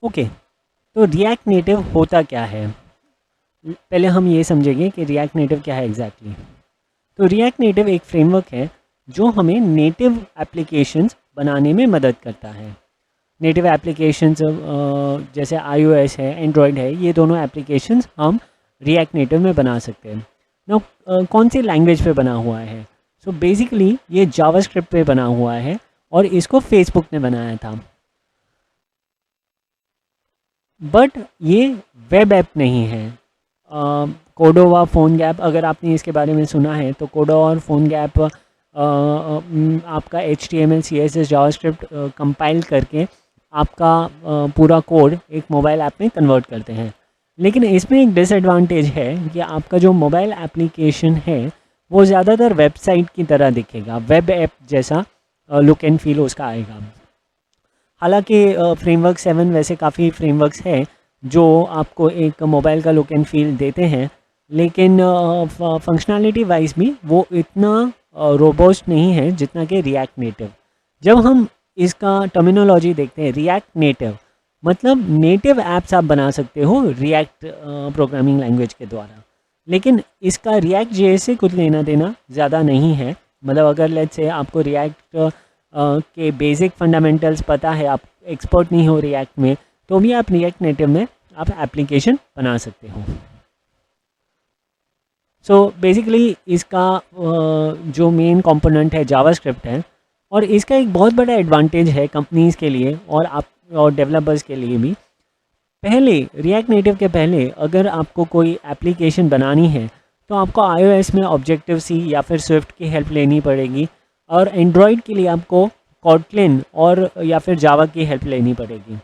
Okay, तो react native होता क्या है? पहले हम ये समझेंगे कि रिएक्ट नेटिव क्या है एग्जैक्टली। तो रिएक्ट नेटिव एक फ्रेमवर्क है जो हमें नेटिव एप्लीकेशंस बनाने में मदद करता है। नेटिव एप्लीकेशंस जैसे iOS है, एंड्रॉयड है, ये दोनों एप्लीकेशंस हम रिएक्ट नेटिव में बना सकते हैं ना। कौन सी लैंग्वेज पे बना हुआ है? सो बेसिकली ये जावास्क्रिप्ट पे बना हुआ है और इसको फेसबुक ने बनाया था। बट ये वेब ऐप नहीं है। कोडोवा फ़ोन गैप, अगर आपने इसके बारे में सुना है तो कोडोवा और फ़ोन गैप आपका HTML CSS जावास्क्रिप्ट कंपाइल करके आपका पूरा कोड एक मोबाइल ऐप में कन्वर्ट करते हैं। लेकिन इसमें एक डिसएडवांटेज है कि आपका जो मोबाइल एप्लीकेशन है वो ज़्यादातर वेबसाइट की तरह दिखेगा, वेब ऐप जैसा लुक एंड फील उसका आएगा। हालांकि फ्रेमवर्क 7 वैसे काफ़ी फ्रेमवर्क्स हैं जो आपको एक मोबाइल का लुक एंड फील देते हैं, लेकिन फंक्शनैलिटी वाइज भी वो इतना रोबोस्ट नहीं है जितना कि रिएक्ट नेटिव। जब हम इसका टर्मिनोलॉजी देखते हैं, रिएक्ट नेटिव मतलब नेटिव ऐप्स आप बना सकते हो रिएक्ट प्रोग्रामिंग लैंग्वेज के द्वारा, लेकिन इसका रिएक्ट जेएस से कुछ लेना देना ज़्यादा नहीं है। मतलब अगर लेट्स से आपको रिएक्ट के बेसिक फंडामेंटल्स पता है, आप एक्सपर्ट नहीं हो रिएक्ट में, तो भी आप रिएक्ट नेटिव में आप एप्लीकेशन बना सकते हो। सो बेसिकली इसका जो मेन कंपोनेंट है जावास्क्रिप्ट है, और इसका एक बहुत बड़ा एडवांटेज है कंपनीज़ के लिए और आप और डेवलपर्स के लिए भी। पहले रिएक्ट नेटिव के पहले अगर आपको कोई एप्लीकेशन बनानी है तो आपको iOS में ऑब्जेक्टिव सी या फिर स्विफ्ट की हेल्प लेनी पड़ेगी, और एंड्रॉयड के लिए आपको कॉटलिन और या फिर जावा की हेल्प लेनी पड़ेगी।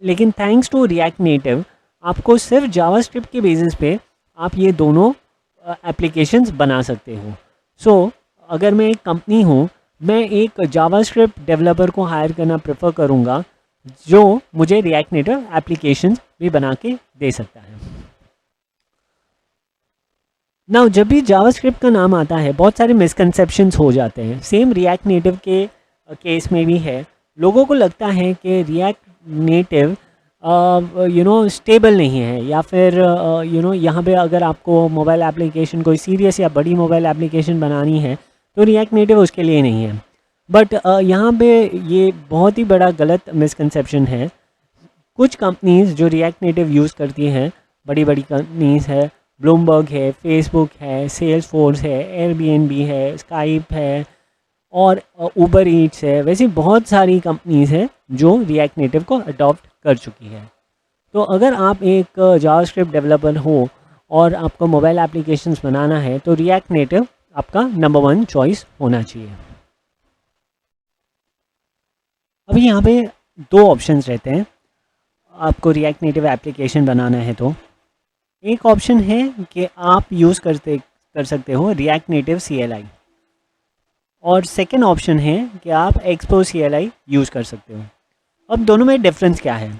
लेकिन थैंक्स टू रिएक्ट नेटिव आपको सिर्फ जावास्क्रिप्ट के बेसिस पे आप ये दोनों एप्लीकेशंस बना सकते हो। सो अगर मैं एक कंपनी हूँ, मैं एक जावास्क्रिप्ट डेवलपर को हायर करना प्रेफर करूँगा जो मुझे रिएक्ट नेटिव एप्लीकेशंस भी बना के दे सकता है। नाउ जब भी जावास्क्रिप्ट का नाम आता है बहुत सारे मिसकंसेप्शंस हो जाते हैं। सेम रिएक्ट नेटिव के केस में भी है। लोगों को लगता है कि रिएक्ट नेटिव स्टेबल नहीं है, या फिर यहाँ पे अगर आपको मोबाइल एप्लीकेशन कोई सीरियस या बड़ी मोबाइल एप्लीकेशन बनानी है तो रिएक्ट नेटिव उसके लिए नहीं है। बट यहाँ पे ये बहुत ही बड़ा गलत मिसकंसेप्शन है। कुछ कंपनीज जो रिएक्ट नेटिव यूज़ करती हैं, बड़ी बड़ी कंपनीज है, ब्लूमबर्ग है, फेसबुक है, सेल्सफोर्स है, एयरबीएनबी है, स्काइप है और ऊबर ईट्स है, वैसी बहुत सारी कंपनीज हैं जो रिएक्ट नेटिव को अडॉप्ट कर चुकी है। तो अगर आप एक जावास्क्रिप्ट डेवलपर हो और आपको मोबाइल एप्लीकेशंस बनाना है तो रिएक्ट नेटिव आपका नंबर 1 चॉइस होना चाहिए। अभी यहाँ पे दो ऑप्शंस रहते हैं आपको रिएक्ट नेटिव एप्लीकेशन बनाना है तो। एक ऑप्शन है कि आप यूज़ कर सकते हो रिएक्ट नेटिव CLI, और सेकेंड ऑप्शन है कि आप एक्सपो CLI यूज़ कर सकते हो। अब दोनों में डिफरेंस क्या है?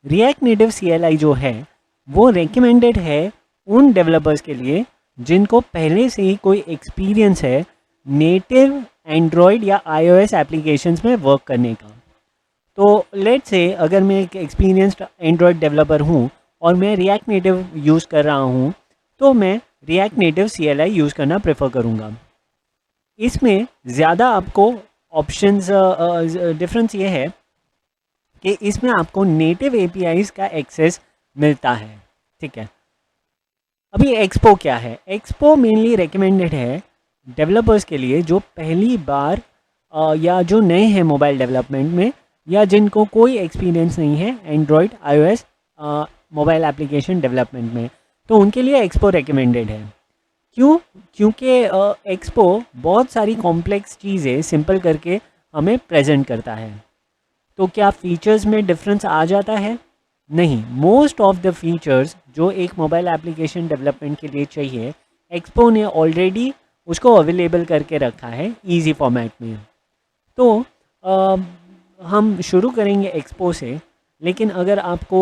रिएक्ट नेटिव CLI जो है वो रेकमेंडेड है उन डेवलपर्स के लिए जिनको पहले से ही कोई एक्सपीरियंस है नेटिव एंड्रॉयड या iOS एप्लीकेशंस में वर्क करने का। तो लेट्स से अगर मैं एक एक्सपीरियंस्ड एंड्रॉयड डेवलपर हूँ और मैं रिएक्ट नेटिव यूज़ कर रहा हूँ, तो मैं रिएक्ट नेटिव CLI यूज़ करना प्रेफर करूँगा। इसमें ज़्यादा आपको ऑप्शंस, डिफरेंस ये है कि इसमें आपको नेटिव APIs का एक्सेस मिलता है। ठीक है, अभी एक्सपो क्या है? एक्सपो मेनली रिकमेंडेड है डेवलपर्स के लिए जो पहली बार या जो नए हैं मोबाइल डेवलपमेंट में, या जिनको कोई एक्सपीरियंस नहीं है Android iOS mobile application development में, तो उनके लिए एक्सपो रिकमेंडेड है। क्यों? क्योंकि एक्सपो बहुत सारी कॉम्प्लेक्स चीज़ें सिंपल करके हमें प्रेजेंट करता है। तो क्या फीचर्स में डिफरेंस आ जाता है? नहीं, मोस्ट ऑफ द फीचर्स जो एक मोबाइल एप्लीकेशन डेवलपमेंट के लिए चाहिए, एक्सपो ने ऑलरेडी उसको अवेलेबल करके रखा है इजी फॉर्मेट में। तो हम शुरू करेंगे एक्सपो से, लेकिन अगर आपको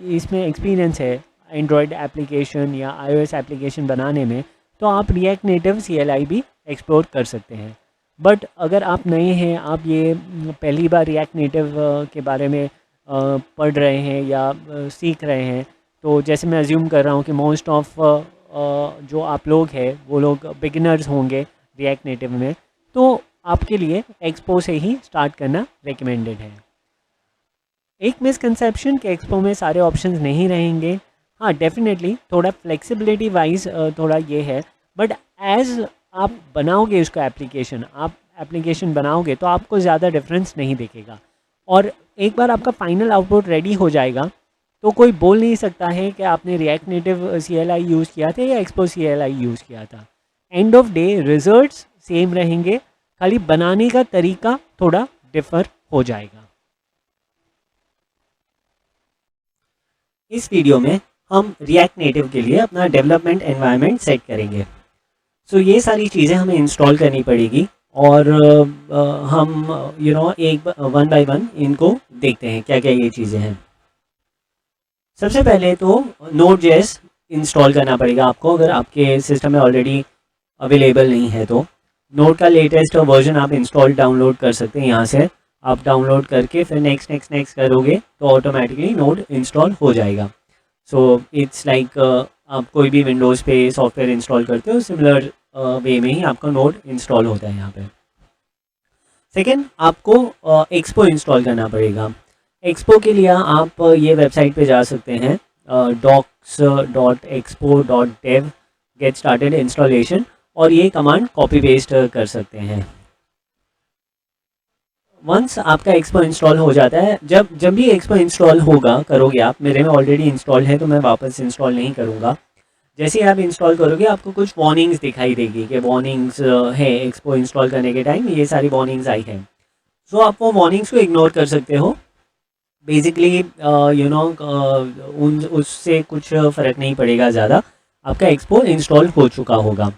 इसमें एक्सपीरियंस है एंड्रॉयड एप्लीकेशन या iOS एप्लीकेशन बनाने में, तो आप रिएक्ट नेटिव CLI भी एक्सप्लोर कर सकते हैं। बट अगर आप नए हैं, आप ये पहली बार रिएक्ट नेटिव के बारे में पढ़ रहे हैं या सीख रहे हैं, तो जैसे मैं अज्यूम कर रहा हूँ कि मोस्ट ऑफ जो आप लोग हैं वो लोग बिगिनर्स होंगे रिएक्ट नेटिव में, तो आपके लिए एक्सपो से ही स्टार्ट करना रिकमेंडेड है। एक मिसकंसेप्शन कि एक्सपो में सारे ऑप्शंस नहीं रहेंगे, हाँ डेफिनेटली थोड़ा फ्लेक्सिबिलिटी वाइज थोड़ा ये है, बट एज आप बनाओगे उसका एप्लीकेशन, आप एप्लीकेशन बनाओगे तो आपको ज़्यादा डिफरेंस नहीं दिखेगा। और एक बार आपका फाइनल आउटपुट रेडी हो जाएगा तो कोई बोल नहीं सकता है कि आपने रिएक्ट नेटिव CLI यूज़ किया था या एक्सपो CLI यूज़ किया था। End of day results same रहेंगे, खाली बनाने का तरीका थोड़ा डिफर हो जाएगा। इस वीडियो में हम रिएक्ट नेटिव के लिए अपना डेवलपमेंट एनवायरनमेंट सेट करेंगे। सो ये सारी चीज़ें हमें इंस्टॉल करनी पड़ेगी और हम एक वन बाय वन इनको देखते हैं क्या क्या ये चीज़ें हैं। सबसे पहले तो Node.js इंस्टॉल करना पड़ेगा आपको, अगर आपके सिस्टम में ऑलरेडी अवेलेबल नहीं है तो। नोड का लेटेस्ट वर्जन आप इंस्टॉल डाउनलोड कर सकते हैं, यहाँ से आप डाउनलोड करके फिर नेक्स्ट नेक्स्ट नेक्स्ट करोगे तो ऑटोमेटिकली नोड इंस्टॉल हो जाएगा। सो इट्स लाइक आप कोई भी विंडोज़ पे सॉफ्टवेयर इंस्टॉल करते हो सिमिलर वे में ही आपका नोड इंस्टॉल होता है यहाँ पे। सेकेंड, आपको एक्सपो इंस्टॉल करना पड़ेगा। एक्सपो के लिए आप ये वेबसाइट पे जा सकते हैं docs.expo.dev गेट स्टार्टेड इंस्टॉलेशन, और ये कमांड कॉपी पेस्ट कर सकते हैं। वंस आपका एक्सपो इंस्टॉल हो जाता है, जब भी एक्सपो इंस्टॉल होगा करोगे आप, मेरे में ऑलरेडी इंस्टॉल है तो मैं वापस इंस्टॉल नहीं करूँगा। जैसे ही आप इंस्टॉल करोगे आपको कुछ वार्निंग्स दिखाई देगी कि वार्निंग्स है एक्सपो इंस्टॉल करने के टाइम, ये सारी वार्निंग्स आई हैं। सो आप वो वार्निंग्स को इग्नोर कर सकते हो। बेसिकली उससे कुछ फ़र्क नहीं पड़ेगा ज़्यादा, आपका एक्सपो इंस्टॉल हो चुका होगा।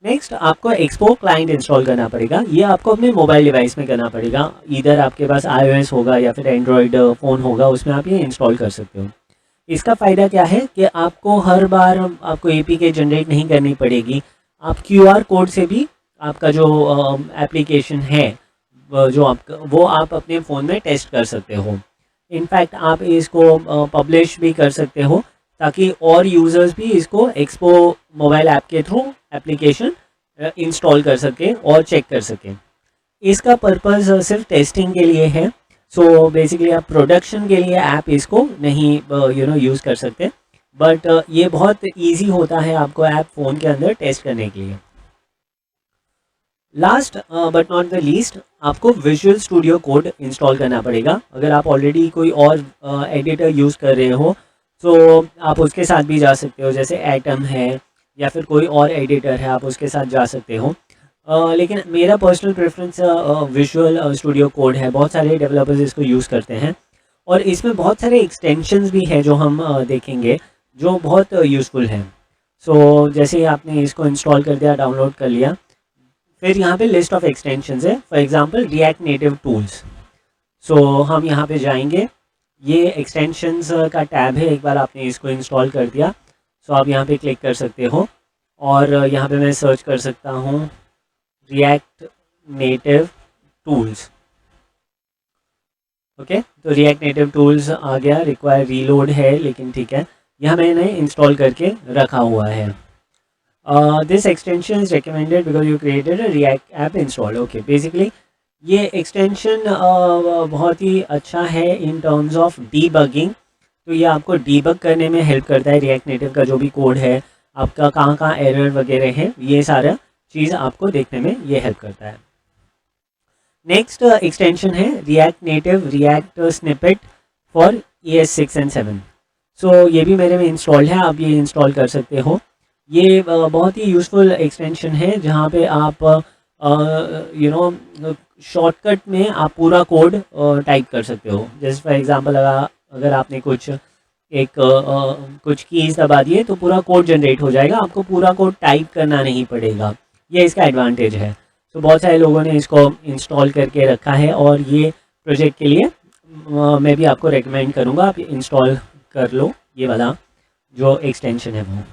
नेक्स्ट, आपको एक्सपो क्लाइंट इंस्टॉल करना पड़ेगा। ये आपको अपने मोबाइल डिवाइस में करना पड़ेगा, इधर आपके पास iOS होगा या फिर एंड्रॉयड फ़ोन होगा, उसमें आप ये इंस्टॉल कर सकते हो। इसका फ़ायदा क्या है कि आपको हर बार आपको APK जनरेट नहीं करनी पड़ेगी। आप QR कोड से भी आपका जो एप्लीकेशन है वो आप अपने फ़ोन में टेस्ट कर सकते हो। इनफैक्ट आप इसको पब्लिश भी कर सकते हो ताकि और यूज़र्स भी इसको एक्सपो मोबाइल ऐप के थ्रू एप्लीकेशन इंस्टॉल कर सकें और चेक कर सकें। इसका पर्पज़ सिर्फ टेस्टिंग के लिए है। सो बेसिकली आप प्रोडक्शन के लिए ऐप इसको नहीं यूज़ कर सकते, बट ये बहुत इजी होता है आपको ऐप फ़ोन के अंदर टेस्ट करने के लिए। Last but not the least, आपको विजुअल स्टूडियो कोड इंस्टॉल करना पड़ेगा। अगर आप ऑलरेडी कोई और एडिटर यूज़ कर रहे हो तो आप उसके साथ भी जा सकते हो, जैसे एटम है या फिर कोई और एडिटर है आप उसके साथ जा सकते हो। लेकिन मेरा personal preference visual studio code है। बहुत सारे डेवलपर्स इसको यूज़ करते हैं और इसमें बहुत सारे एक्सटेंशंस भी हैं जो हम देखेंगे जो बहुत यूज़फुल हैं। सो जैसे ही आपने इसको इंस्टॉल कर दिया, डाउनलोड कर लिया, फिर यहाँ पे लिस्ट ऑफ एक्सटेंशंस है। For example React Native tools. So हम यहाँ पे जाएंगे, ये एक्सटेंशंस का टैब है। एक बार आपने इसको इंस्टॉल कर दिया सो आप यहाँ पे क्लिक कर सकते हो और यहाँ पे मैं सर्च कर सकता हूँ रिएक्ट नेटिव टूल्स। ओके, तो रिएक्ट नेटिव टूल्स आ गया। रिक्वायर रीलोड है लेकिन ठीक है, यहाँ मैंने इंस्टॉल करके रखा हुआ है। This extension is recommended because you created a react app install. Okay, basically ये एक्सटेंशन बहुत ही अच्छा है इन टर्म्स ऑफ डीबगिंग। तो ये आपको डीबग करने में हेल्प करता है। रिएक्ट नेटिव का जो भी कोड है, आपका कहाँ कहाँ एरर वगैरह है, ये सारा चीज़ आपको देखने में ये हेल्प करता है। नेक्स्ट एक्सटेंशन है react native react snippet for ES6 and 7। सो ये भी मेरे में इंस्टॉल है, आप ये इंस्टॉल कर सकते हो। ये बहुत ही यूज़फुल एक्सटेंशन है जहाँ पे आप शॉर्टकट में आप पूरा कोड टाइप कर सकते हो। जैसे फॉर एग्जांपल अगर आपने कुछ कीज़ दबा दिए तो पूरा कोड जनरेट हो जाएगा, आपको पूरा कोड टाइप करना नहीं पड़ेगा। ये इसका एडवांटेज है। तो बहुत सारे लोगों ने इसको इंस्टॉल करके रखा है और ये प्रोजेक्ट के लिए मैं भी आपको रेकमेंड करूँगा आप इंस्टॉल कर लो ये वाला जो एक्सटेंशन है वो।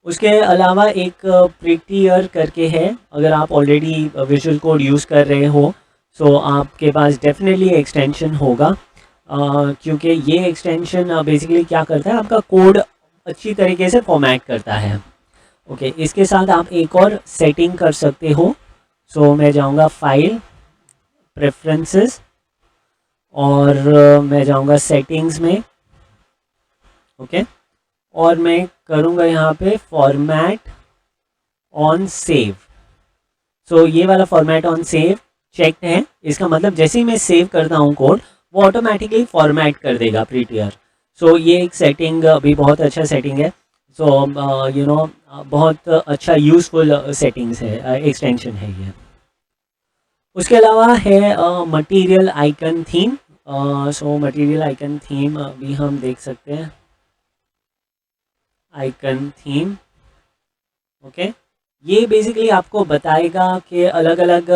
उसके अलावा एक प्रिटियर करके है, अगर आप ऑलरेडी विजुअल कोड यूज़ कर रहे हो सो आपके पास डेफिनेटली एक्सटेंशन होगा, क्योंकि ये एक्सटेंशन बेसिकली क्या करता है, आपका कोड अच्छी तरीके से फॉर्मेट करता है। ओके, इसके साथ आप एक और सेटिंग कर सकते हो। सो मैं जाऊंगा फाइल, प्रेफरेंसेस, और मैं जाऊंगा सेटिंग्स में। ओके, और मैं करूंगा यहाँ पे फॉर्मेट ऑन सेव। सो ये वाला फॉर्मेट ऑन सेव चेक्ड है, इसका मतलब जैसे ही मैं सेव करता हूँ कोड, वो ऑटोमेटिकली फॉर्मेट कर देगा प्रीटियर। सो ये एक सेटिंग भी बहुत अच्छा सेटिंग है। सो यू नो बहुत अच्छा यूज़फुल सेटिंग्स है, एक्सटेंशन है ये। उसके अलावा है material icon theme. So material icon theme भी हम देख सकते हैं, आइकन थीम। ओके, ये बेसिकली आपको बताएगा कि अलग अलग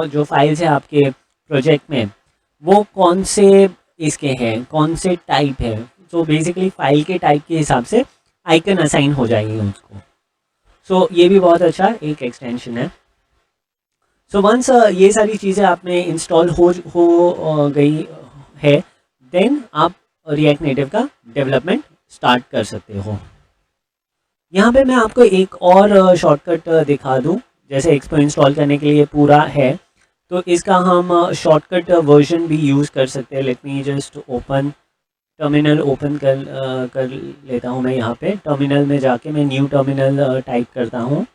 जो फाइल्स है आपके प्रोजेक्ट में, वो कौन से इसके हैं, कौन से टाइप है। सो बेसिकली फाइल के टाइप के हिसाब से आइकन असाइन हो जाएंगे उसको। सो ये भी बहुत अच्छा एक एक्सटेंशन है। सो वंस ये सारी चीज़ें आप में इंस्टॉल हो गई है, देन आप रिएक्ट नेटिव का डेवलपमेंट स्टार्ट कर सकते हो। यहाँ पे मैं आपको एक और शॉर्टकट दिखा दूँ, जैसे एक्सपो इंस्टॉल करने के लिए पूरा है, तो इसका हम शॉर्टकट वर्जन भी यूज़ कर सकते हैं। Let me just open terminal, open कर लेता हूँ मैं। यहाँ पे टर्मिनल में जाके मैं न्यू टर्मिनल टाइप करता हूँ,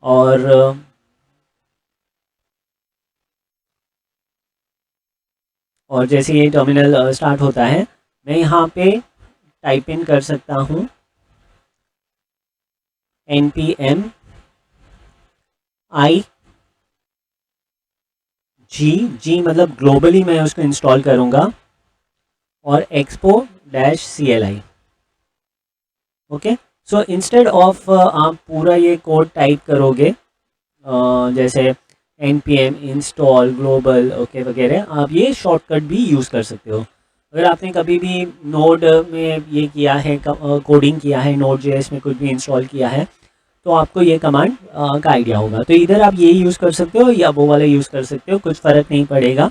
और जैसे ये टर्मिनल स्टार्ट होता है, मैं यहाँ पे टाइप इन कर सकता हूँ npm i जी मतलब ग्लोबली मैं उसको इंस्टॉल करूँगा, और expo-cli। Okay, so instead of आप पूरा ये कोड टाइप करोगे, जैसे npm इंस्टॉल ग्लोबल ओके वगैरह, आप ये शॉर्टकट भी यूज़ कर सकते हो। अगर आपने कभी भी नोड में ये किया है, कोडिंग किया है, नोड जेएस में कुछ भी इंस्टॉल किया है, तो आपको ये कमांड का आइडिया होगा। तो इधर आप ये यूज़ कर सकते हो या वो वाला यूज़ कर सकते हो, कुछ फ़र्क नहीं पड़ेगा,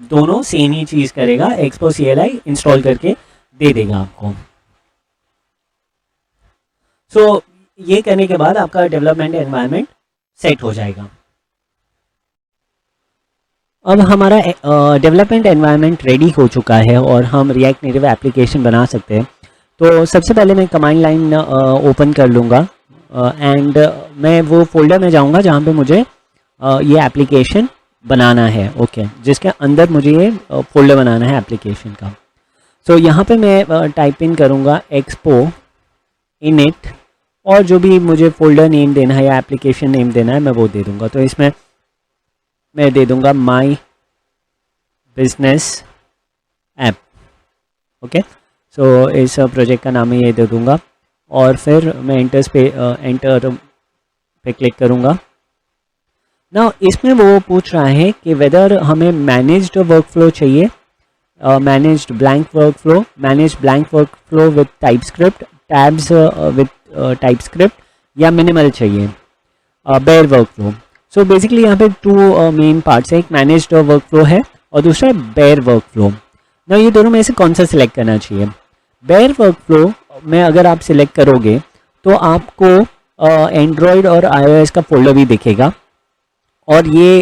दोनों सेम ही चीज़ करेगा। expo-cli इंस्टॉल करके दे देगा आपको। सो ये करने के बाद आपका डेवलपमेंट एनवायरनमेंट सेट हो जाएगा। अब हमारा डेवलपमेंट एनवायरनमेंट रेडी हो चुका है और हम रिएक्ट नेटिव एप्लीकेशन बना सकते हैं। तो सबसे पहले मैं कमांड लाइन ओपन कर लूँगा, एंड मैं वो फोल्डर में जाऊँगा जहाँ पे मुझे ये एप्लीकेशन बनाना है। ओके, जिसके अंदर मुझे ये फोल्डर बनाना है एप्लीकेशन का। सो यहाँ पे मैं टाइप इन करूँगा एक्सपो इनिट, और जो भी मुझे फोल्डर नेम देना है या एप्लीकेशन नेम देना है मैं वो दे दूँगा। तो इसमें मैं दे दूँगा माई बिजनेस ऐप। ओके, सो इस प्रोजेक्ट का नाम मैं ये दे दूँगा, और फिर मैं एंटर पे क्लिक करूँगा। ना इसमें वो पूछ रहा है कि वेदर हमें मैनेज्ड वर्कफ्लो चाहिए, managed blank workflow, manage blank workflow with TypeScript, tabs with TypeScript, या मिनिमल चाहिए, बेयर वर्कफ्लो। सो बेसिकली यहाँ पे टू मेन पार्ट्स है, एक मैनेज्ड वर्कफ्लो है और दूसरा है बेयर वर्कफ्लो। ना ये दोनों में से कौन सा सिलेक्ट करना चाहिए? बेयर वर्कफ्लो में अगर आप सिलेक्ट करोगे तो आपको एंड्रॉयड और iOS का फोल्डर भी दिखेगा, और ये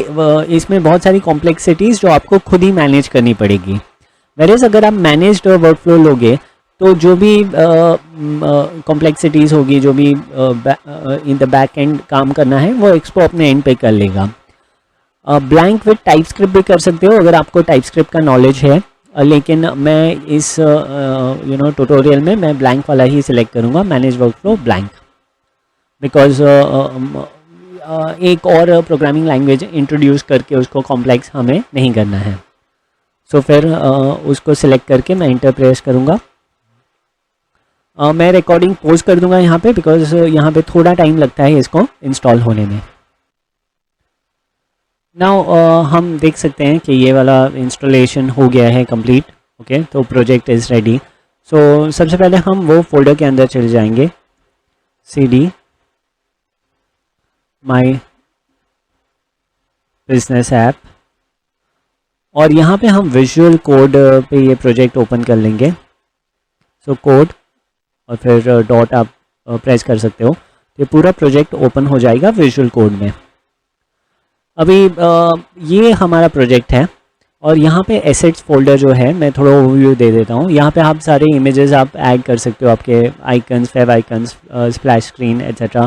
इसमें बहुत सारी कॉम्प्लेक्सिटीज़ जो आपको खुद ही मैनेज करनी पड़ेगी। वेरेज अगर आप मैनेज्ड वर्कफ्लो लोगे तो जो भी कॉम्प्लेक्सिटीज़ होगी, जो भी इन द बैक एंड काम करना है, वो एक्सपो अपने एंड पे कर लेगा। ब्लैंक विद टाइपस्क्रिप्ट भी कर सकते हो अगर आपको टाइपस्क्रिप्ट का नॉलेज है, लेकिन मैं इस ट्यूटोरियल में मैं ब्लैंक वाला ही सिलेक्ट करूँगा, मैनेज वर्कफ्लो ब्लैंक, बिकॉज एक और प्रोग्रामिंग लैंग्वेज इंट्रोड्यूस करके उसको कॉम्प्लेक्स हमें नहीं करना है। सो फिर उसको सिलेक्ट करके मैं इंटर प्रेस करूँगा। मैं रिकॉर्डिंग पोज कर दूंगा यहाँ पे, बिकॉज यहाँ पे थोड़ा टाइम लगता है इसको इंस्टॉल होने में। नाउ हम देख सकते हैं कि ये वाला इंस्टॉलेशन हो गया है कंप्लीट। ओके, तो प्रोजेक्ट इज़ रेडी। सो सबसे पहले हम वो फोल्डर के अंदर चले जाएंगे, cd माई बिजनेस ऐप, और यहाँ पे हम विजुअल कोड पे ये प्रोजेक्ट ओपन कर लेंगे। सो कोड और फिर डॉट आप प्रेस कर सकते हो, तो ये पूरा प्रोजेक्ट ओपन हो जाएगा विजुअल कोड में। अभी ये हमारा प्रोजेक्ट है और यहाँ पे एसेट्स फोल्डर जो है, मैं थोड़ा ओवरव्यू दे देता हूँ। यहाँ पे आप सारे इमेजेस आप ऐड कर सकते हो, आपके icons, favicons, splash screen etcetera.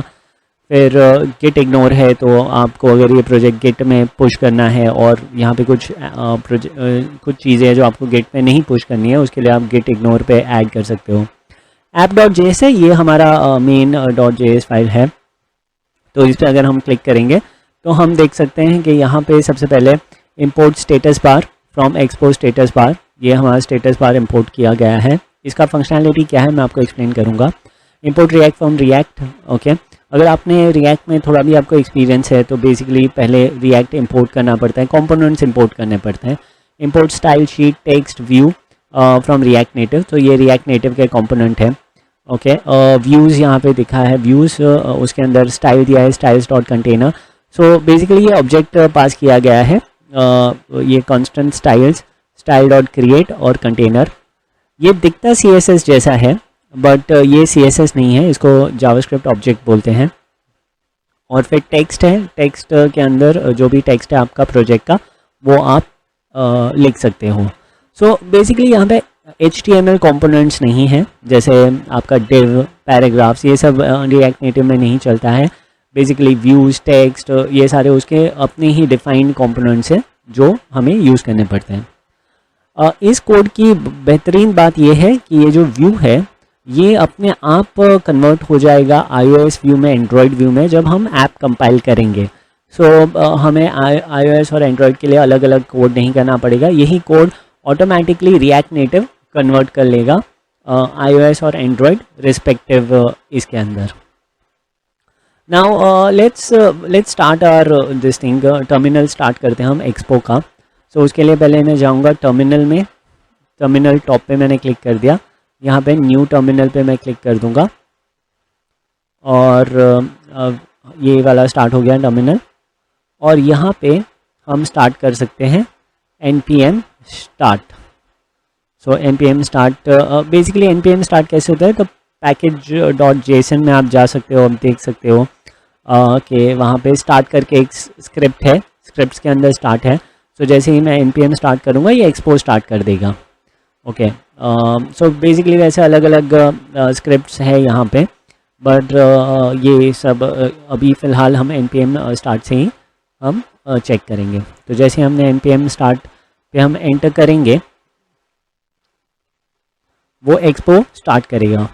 फिर गिट इग्नोर है, तो आपको अगर ये प्रोजेक्ट गिट में पुश करना है और यहाँ पे कुछ कुछ चीज़ें हैं जो आपको गिट में नहीं पुश करनी है, उसके लिए आप गिट इग्नोर पे ऐड कर सकते हो। app.js है, ये हमारा मेन .js फाइल है। तो इस पर अगर हम क्लिक करेंगे तो हम देख सकते हैं कि यहाँ पे सबसे पहले import status bar from expo status bar, ये हमारा स्टेटस बार इंपोर्ट किया गया है। इसका फंक्शनैलिटी क्या है मैं आपको एक्सप्लेन करूँगा। Import react from react, okay. अगर आपने रिएक्ट में थोड़ा भी आपको एक्सपीरियंस है तो बेसिकली पहले रिएक्ट इंपोर्ट करना पड़ता है, कंपोनेंट्स इंपोर्ट करने पड़ते हैं। Import style sheet text view from react native, तो ये रिएक्ट नेटिव के कंपोनेंट है, ओके। व्यूज़ यहाँ पे दिखा है, व्यूज़ उसके अंदर स्टाइल दिया है, styles dot container. So basically ये ऑब्जेक्ट पास किया गया है, ये constant styles, style dot create और कंटेनर। ये दिखता CSS जैसा है बट ये CSS नहीं है, इसको जावास्क्रिप्ट ऑब्जेक्ट बोलते हैं। और फिर टेक्स्ट है, टेक्स्ट के अंदर जो भी टेक्स्ट है आपका प्रोजेक्ट का वो आप लिख सकते हो। सो बेसिकली यहाँ पे HTML कंपोनेंट्स नहीं है, जैसे आपका div, पैराग्राफ्स, ये सब रिएक्ट नेटिव में नहीं चलता है। बेसिकली व्यूज़, टेक्स्ट, ये सारे उसके अपने ही डिफाइंड कंपोनेंट्स हैं जो हमें यूज़ करने पड़ते हैं। इस कोड की बेहतरीन बात ये है कि ये जो व्यू है ये अपने आप कन्वर्ट हो जाएगा iOS व्यू में, एंड्रॉयड व्यू में, जब हम ऐप कंपाइल करेंगे। सो हमें iOS और एंड्रॉयड के लिए अलग अलग कोड नहीं करना पड़ेगा, यही code automatically React Native convert कर लेगा iOS और एंड्रॉयड रिस्पेक्टिव इसके अंदर। Now let's start our this thing. Terminal start करते हैं हम एक्सपो का। सो उसके लिए पहले मैं जाऊंगा टर्मिनल में, टर्मिनल टॉप पे मैंने क्लिक कर दिया, यहाँ पे न्यू टर्मिनल पे मैं क्लिक कर दूंगा और ये वाला स्टार्ट हो गया टर्मिनल। और यहाँ पे हम स्टार्ट कर सकते हैं npm स्टार्ट। सो npm start, basically npm start कैसे होता है, तो package.json में आप जा सकते हो, आप देख सकते हो कि वहाँ पे स्टार्ट करके एक स्क्रिप्ट है, स्क्रिप्ट्स के अंदर स्टार्ट है। सो जैसे ही मैं npm स्टार्ट करूँगा ये एक्सपो स्टार्ट कर देगा, ओके। सो बेसिकली वैसे अलग अलग स्क्रिप्ट्स है यहाँ पे, बट ये सब अभी फ़िलहाल हम npm स्टार्ट से ही हम चेक करेंगे। तो जैसे हमने npm स्टार्ट पे हम एंटर करेंगे वो एक्सपो स्टार्ट करेगा,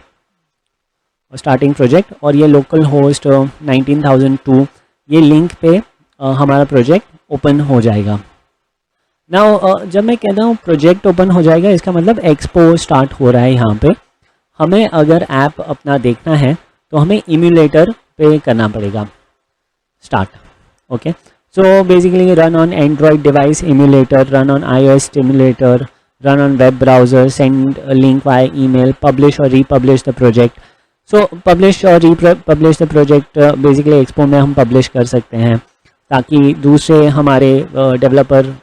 स्टार्टिंग प्रोजेक्ट, और ये लोकल होस्ट 19,002 ये लिंक पे हमारा प्रोजेक्ट ओपन हो जाएगा। नाउ जब मैं कहता हूँ प्रोजेक्ट ओपन हो जाएगा, इसका मतलब एक्सपो स्टार्ट हो रहा है यहाँ पे। हमें अगर ऐप अपना देखना है तो हमें इम्यूलेटर पे करना पड़ेगा start, okay. So basically run on Android device emulator, run on iOS emulator, run on web browser, send a link via email, publish or republish the project. So publish और republish the project basically expo में हम publish कर सकते हैं ताकि दूसरे हमारे developer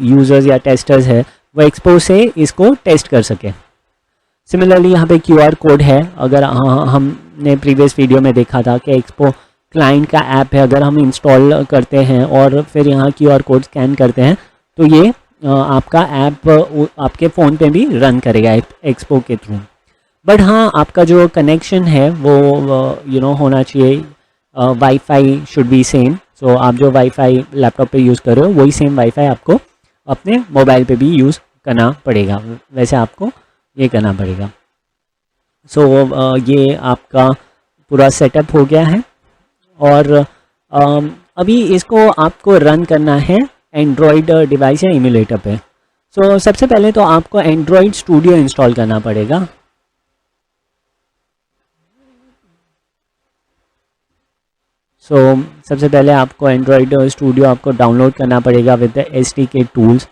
users या टेस्टर्स है वो एक्सपो से इसको टेस्ट कर सके। सिमिलरली यहाँ पे QR कोड है, अगर हमने प्रीवियस वीडियो में देखा था कि एक्सपो क्लाइंट का ऐप है, अगर हम इंस्टॉल करते हैं और फिर यहाँ QR कोड स्कैन करते हैं तो ये आपका ऐप आपके फ़ोन पे भी रन करेगा एक्सपो के थ्रू। बट हाँ, आपका जो कनेक्शन है वो होना चाहिए, वाईफाई शुड बी सेम। सो आप जो वाईफाई लैपटॉप पे यूज़ कर रहे हो वही सेम वाईफाई आपको अपने मोबाइल पे भी यूज़ करना पड़ेगा, वैसे आपको ये करना पड़ेगा। सो ये आपका पूरा सेटअप हो गया है और अभी इसको आपको रन करना है एंड्रॉयड डिवाइस या इम्यूलेटर पे। सो सबसे पहले तो आपको एंड्रॉयड स्टूडियो इंस्टॉल करना पड़ेगा। सबसे पहले आपको एंड्रॉयड स्टूडियो आपको डाउनलोड करना पड़ेगा विद द SDK टूल्स।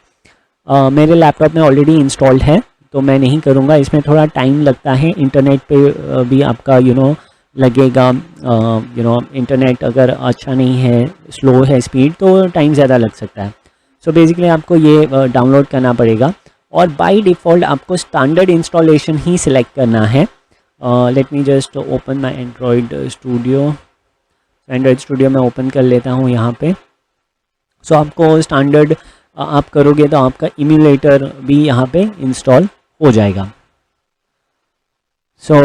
मेरे लैपटॉप में ऑलरेडी इंस्टॉल्ड है तो मैं नहीं करूँगा, इसमें थोड़ा टाइम लगता है, इंटरनेट पे भी आपका लगेगा, इंटरनेट अगर अच्छा नहीं है, स्लो है स्पीड, तो टाइम ज़्यादा लग सकता है। सो बेसिकली आपको ये डाउनलोड करना पड़ेगा और बाय डिफ़ॉल्ट आपको स्टैंडर्ड इंस्टॉलेशन ही सिलेक्ट करना है। Let me just open my Android studio. Android studio मैं ओपन कर लेता हूँ यहाँ पे। सो आपको स्टैंडर्ड आप करोगे तो आपका इम्यूलेटर भी यहाँ पे इंस्टॉल हो जाएगा। सो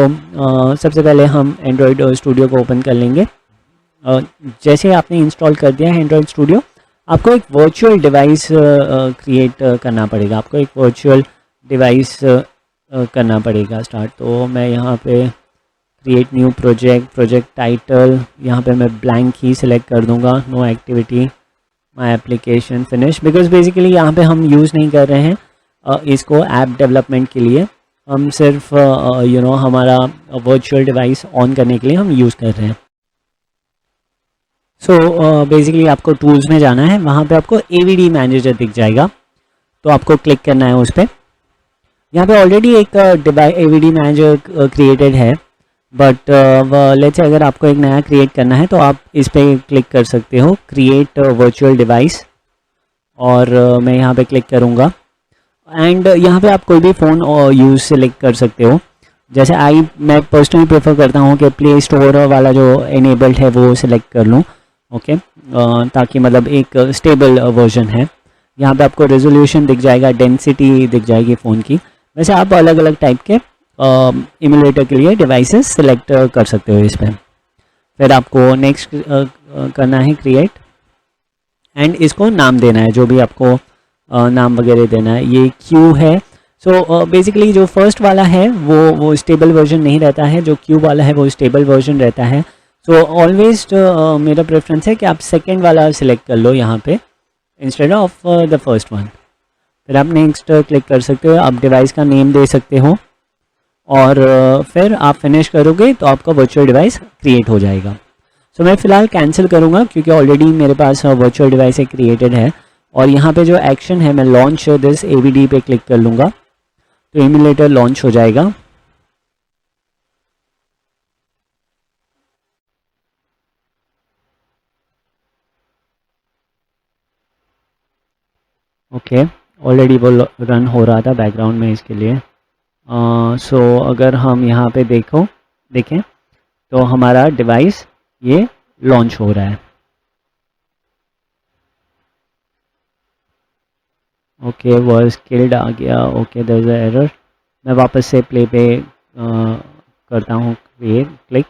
सबसे पहले हम एंड्रॉयड स्टूडियो को ओपन कर लेंगे। जैसे आपने इंस्टॉल कर दिया है एंड्रॉयड स्टूडियो, आपको एक वर्चुअल डिवाइस क्रिएट करना पड़ेगा। आपको एक वर्चुअल डिवाइस करना पड़ेगा स्टार्ट। तो मैं यहाँ पे क्रिएट न्यू प्रोजेक्ट टाइटल, यहाँ पे मैं ब्लैंक ही सिलेक्ट कर दूँगा, no activity, my application finish, because basically यहाँ पे हम यूज़ नहीं कर रहे हैं इसको ऐप डेवलपमेंट के लिए, हम सिर्फ हमारा वर्चुअल डिवाइस ऑन करने के लिए हम यूज़ कर रहे हैं। सो बेसिकली आपको टूल्स में जाना है, वहाँ पे आपको AVD मैनेजर दिख जाएगा, तो आपको क्लिक करना है उस पर। यहाँ पे ऑलरेडी एक AVD मैनेजर क्रिएटेड है, बट लेट्स से अगर आपको एक नया क्रिएट करना है तो आप इस पर क्लिक कर सकते हो, क्रिएट वर्चुअल डिवाइस, और मैं यहाँ पे क्लिक करूँगा। एंड यहाँ पे आप कोई भी फ़ोन यूज़ सेलेक्ट कर सकते हो। जैसे मैं पर्सनली प्रेफर करता हूँ कि प्ले स्टोर वाला जो इनेबल्ड है वो सिलेक्ट कर लूँ, ओके, ताकि मतलब एक स्टेबल वर्जन है। यहाँ पे आपको रेजोल्यूशन दिख जाएगा, डेंसिटी दिख जाएगी फ़ोन की। वैसे आप अलग अलग टाइप के इम्यूलेटर के लिए डिवाइसेस सिलेक्ट कर सकते हो इस पर। फिर आपको नेक्स्ट करना है क्रिएट, एंड इसको नाम देना है, जो भी आपको नाम वगैरह देना है। ये क्यू है। सो बेसिकली जो फर्स्ट वाला है वो स्टेबल वर्जन नहीं रहता है, जो क्यू वाला है वो स्टेबल वर्जन रहता है। सो ऑलवेज मेरा प्रेफरेंस है कि आप सेकेंड वाला सिलेक्ट कर लो यहाँ पे instead of the first one. फिर आप नेक्स्ट क्लिक कर सकते हो, आप डिवाइस का नेम दे सकते हो, और फिर आप फिनिश करोगे तो आपका वर्चुअल डिवाइस क्रिएट हो जाएगा। सो मैं फ़िलहाल कैंसिल करूँगा क्योंकि ऑलरेडी मेरे पास वर्चुअल डिवाइस एक क्रिएटेड है। और यहाँ पे जो एक्शन है, मैं लॉन्च दिस AVD पे क्लिक कर लूँगा तो इम्यूलेटर लॉन्च हो जाएगा। ओके, ऑलरेडी वो रन हो रहा था बैकग्राउंड में इसके लिए। सो अगर हम यहाँ पे देखें तो हमारा डिवाइस ये लॉन्च हो रहा है। ओके, वॉइस किल्ड आ गया। Okay, there is a error. मैं वापस से प्ले पे करता हूँ क्लिक।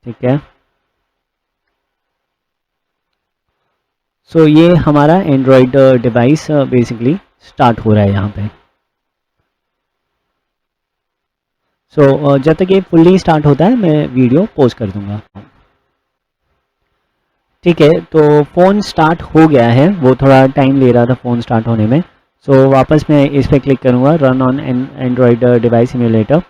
ठीक है, सो ये हमारा एंड्रॉयड डिवाइस बेसिकली स्टार्ट हो रहा है यहाँ पे। सो जब तक ये फुल्ली स्टार्ट होता है मैं वीडियो पॉज कर दूंगा। ठीक है, तो फ़ोन स्टार्ट हो गया है, वो थोड़ा टाइम ले रहा था फ़ोन स्टार्ट होने में। सो वापस मैं इस पर क्लिक करूँगा, run on Android device emulator.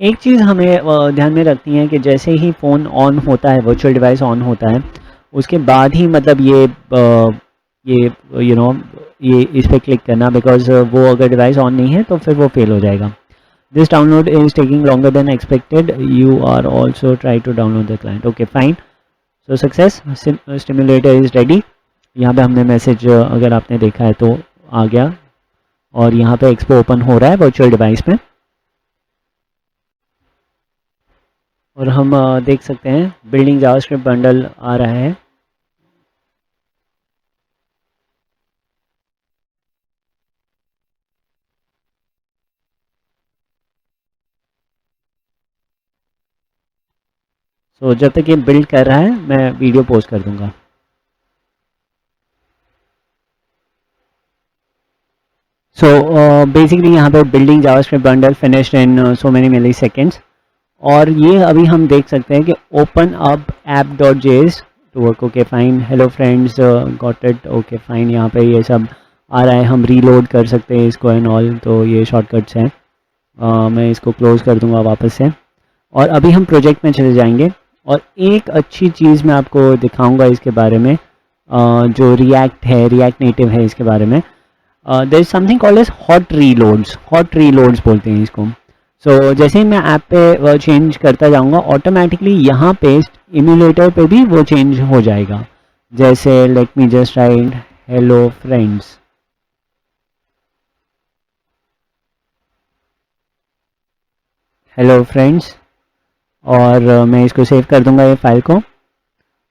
एक चीज़ हमें ध्यान में रखनी है कि जैसे ही फ़ोन ऑन होता है, वर्चुअल डिवाइस ऑन होता है, उसके बाद ही मतलब ये ये इस पर क्लिक करना, बिकॉज वो अगर डिवाइस ऑन नहीं है तो फिर वो फेल हो जाएगा। This download is taking longer than expected, you are also try to download the client. Okay fine, so success, stimulator is ready. यहाँ पे हमने मैसेज अगर आपने देखा है तो आ गया, और यहाँ पे एक्सपो ओपन हो रहा है वर्चुअल डिवाइस में, और हम देख सकते हैं बिल्डिंग जावास्क्रिप्ट बंडल आ रहा है। सो जब तक ये बिल्ड कर रहा है मैं वीडियो पोस्ट कर दूंगा। सो बेसिकली यहाँ पे building JavaScript bundle finished in so many milliseconds, और ये अभी हम देख सकते हैं कि open up app.js to work. Okay fine, hello friends, got it. Okay fine, यहाँ पे ये सब आ रहा है, हम रीलोड कर सकते हैं इसको एंड ऑल, तो ये शॉर्टकट्स हैं। मैं इसको क्लोज कर दूंगा वापस से, और अभी हम प्रोजेक्ट में चले जाएंगे। और एक अच्छी चीज़ मैं आपको दिखाऊंगा इसके बारे में, जो रिएक्ट है, रिएक्ट नेटिव है, इसके बारे में there is something called as hot reloads बोलते हैं इसको। जैसे ही मैं ऐप पे चेंज करता जाऊंगा ऑटोमेटिकली यहाँ पे इम्यूलेटर पे भी वो चेंज हो जाएगा। जैसे let me just right hello friends, hello friends, और मैं इसको सेव कर दूंगा ये फाइल को,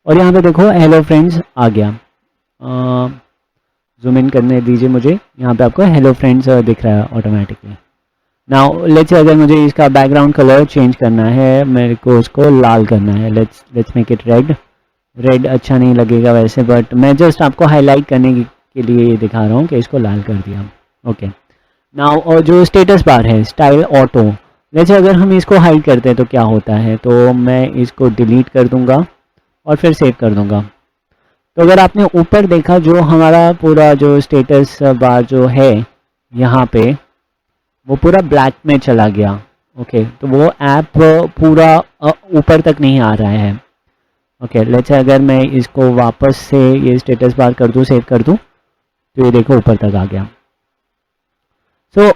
और यहाँ पे देखो हेलो फ्रेंड्स आ गया। जूम इन करने दीजिए मुझे, यहाँ पे आपको हेलो फ्रेंड्स दिख रहा है ऑटोमेटिकली। नाउ लेट्स अगर मुझे इसका बैकग्राउंड कलर चेंज करना है, मेरे को उसको लाल करना है, let's make it red. Red अच्छा नहीं लगेगा वैसे, बट मैं जस्ट आपको हाईलाइट करने के लिए ये दिखा रहा हूँ कि इसको लाल कर दिया। ओके, नाउ और जो स्टेटस बार है स्टाइल ऑटो, वैसे अगर हम इसको हाइड करते हैं तो क्या होता है, तो मैं इसको डिलीट कर दूंगा और फिर सेव कर दूंगा। तो अगर आपने ऊपर देखा जो हमारा पूरा जो स्टेटस बार जो है यहाँ पे वो पूरा ब्लैक में चला गया। ओके, तो वो ऐप पूरा ऊपर तक नहीं आ रहा है। ओके, लेट्स अगर मैं इसको वापस से ये स्टेटस बार कर दूँ, सेव कर दूँ, तो ये देखो ऊपर तक आ गया।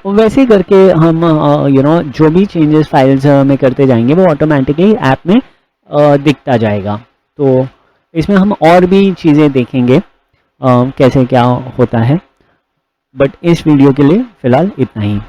वैसे करके हम जो भी चेंजेस फाइल्स में करते जाएंगे वो ऑटोमेटिकली ऐप में दिखता जाएगा। तो इसमें हम और भी चीज़ें देखेंगे कैसे क्या होता है, बट इस वीडियो के लिए फ़िलहाल इतना ही।